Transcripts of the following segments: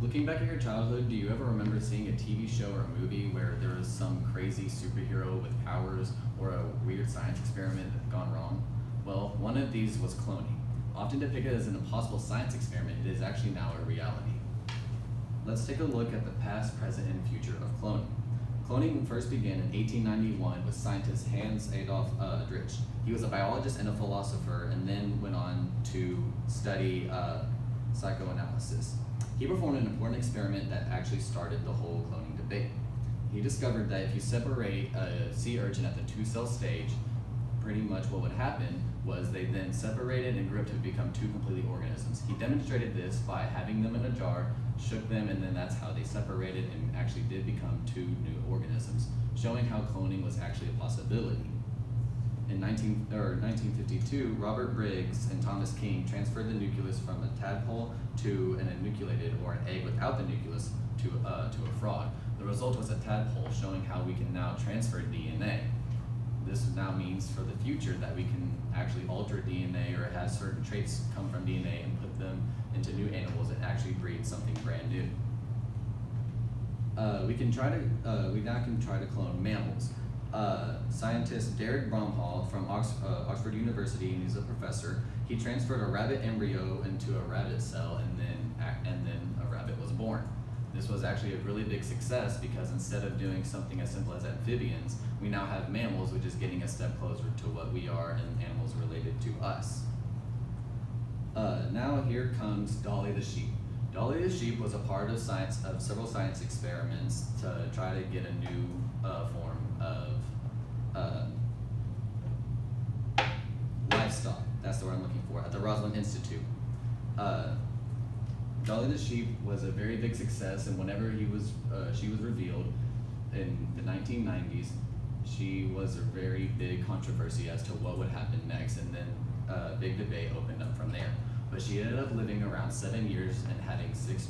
Looking back at your childhood, do you ever remember seeing a TV show or a movie where there was some crazy superhero with powers or a weird science experiment that gone wrong? Well, one of these was cloning. Often depicted as an impossible science experiment, it is actually now a reality. Let's take a look at the past, present, and future of cloning. Cloning first began in 1891 with scientist Hans Adolf Drich. He was a biologist and a philosopher, and then went on to study psychoanalysis. He performed an important experiment that actually started the whole cloning debate. He discovered that if you separate a sea urchin at the two-cell stage, pretty much what would happen was they then separated and grew up to become two completely organisms. He demonstrated this by having them in a jar, shook them, and then that's how they separated and actually did become two new organisms, showing how cloning was actually a possibility. In 1952, Robert Briggs and Thomas King transferred the nucleus from a tadpole to an enucleated, or an egg without the nucleus, to a frog. The result was a tadpole, showing how we can now transfer DNA. This now means for the future that we can actually alter DNA or have certain traits come from DNA and put them into new animals and actually breed something brand new. We now can try to clone mammals. Scientist Derek Bromhall from Oxford University, and he's a professor. He transferred a rabbit embryo into a rabbit cell, and then a rabbit was born. This was actually a really big success because instead of doing something as simple as amphibians, we now have mammals, which is getting a step closer to what we are and animals related to us. Now here comes Dolly the sheep. Dolly the sheep was a part of several science experiments to try to get a new form of livestock. That's the word I'm looking for, at the Roslin Institute. Dolly the sheep was a very big success, and whenever she was revealed in the 1990s, she was a very big controversy as to what would happen next, and then a big debate opened up from there. But she ended up living around 7 years and having six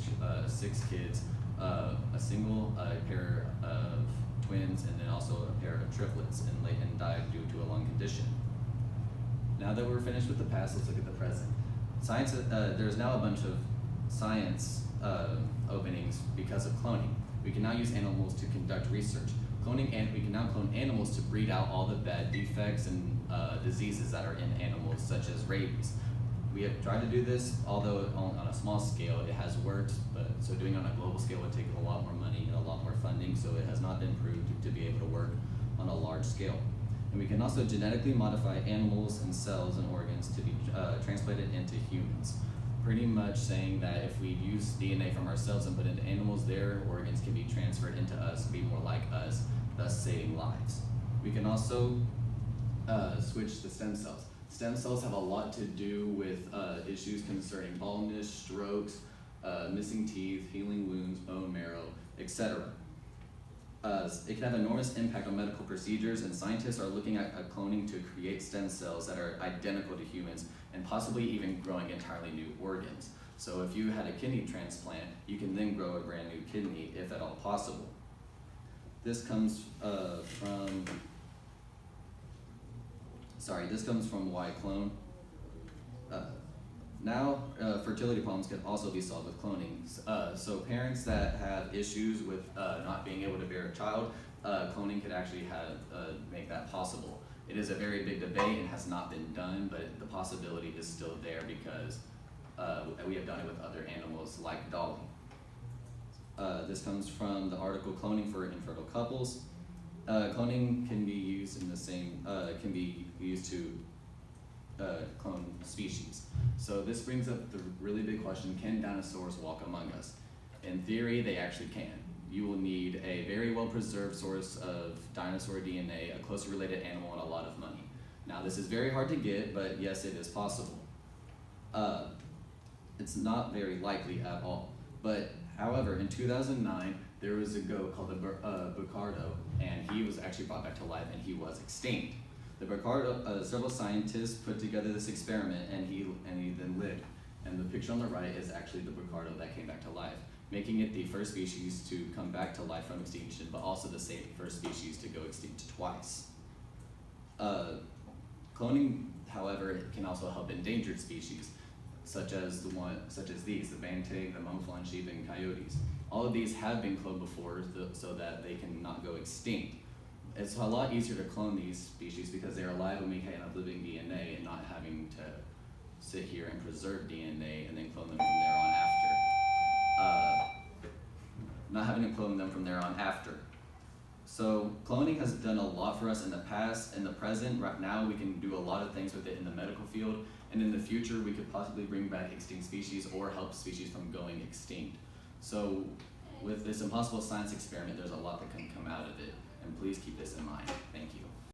kids, a single pair of twins, and then also a pair of triplets, and died due to a lung condition. Now that we're finished with the past, let's look at the present. Science. There's now a bunch of science openings because of cloning. We can now use animals to conduct research. We can now clone animals to breed out all the bad defects and diseases that are in animals, such as rabies. We have tried to do this, although on a small scale it has worked, but so doing it on a global scale would take a lot more money and a lot more funding, so it has not been proved to be able to work on a large scale. And we can also genetically modify animals and cells and organs to be transplanted into humans. Pretty much saying that if we use DNA from ourselves and put it into animals, their organs can be transferred into us, be more like us, thus saving lives. We can also switch to stem cells. Stem cells have a lot to do with issues concerning baldness, strokes, missing teeth, healing wounds, bone marrow, etc. It can have enormous impact on medical procedures, and scientists are looking at cloning to create stem cells that are identical to humans and possibly even growing entirely new organs. So if you had a kidney transplant, you can then grow a brand new kidney if at all possible. This comes from Why Clone. Now, fertility problems can also be solved with cloning. So parents that have issues with not being able to bear a child, cloning could actually make that possible. It is a very big debate and has not been done, but the possibility is still there because we have done it with other animals like Dolly. This comes from the article Cloning for Infertile Couples. Cloning can be used to clone species. So this brings up the really big question, can dinosaurs walk among us? In theory, they actually can. You will need a very well-preserved source of dinosaur DNA, a closely related animal, and a lot of money. Now, this is very hard to get, but yes, it is possible. It's not very likely at all. But however, in 2009, there was a goat called the Bucardo, and he was actually brought back to life, and he was extinct. The Bucardo, several scientists put together this experiment, and he then lived. And the picture on the right is actually the Bucardo that came back to life, making it the first species to come back to life from extinction, but also the first species to go extinct twice. Cloning, however, can also help endangered species. such as these, the banteng, the mouflon sheep, and coyotes. All of these have been cloned before so that they can not go extinct. It's a lot easier to clone these species because they're alive and we can have living DNA and not having to sit here and preserve DNA and then clone them from there on after. Not having to clone them from there on after. So cloning has done a lot for us in the past. In the present, right now, we can do a lot of things with it in the medical field, and in the future, we could possibly bring back extinct species or help species from going extinct. So with this impossible science experiment, there's a lot that can come out of it, and please keep this in mind. Thank you.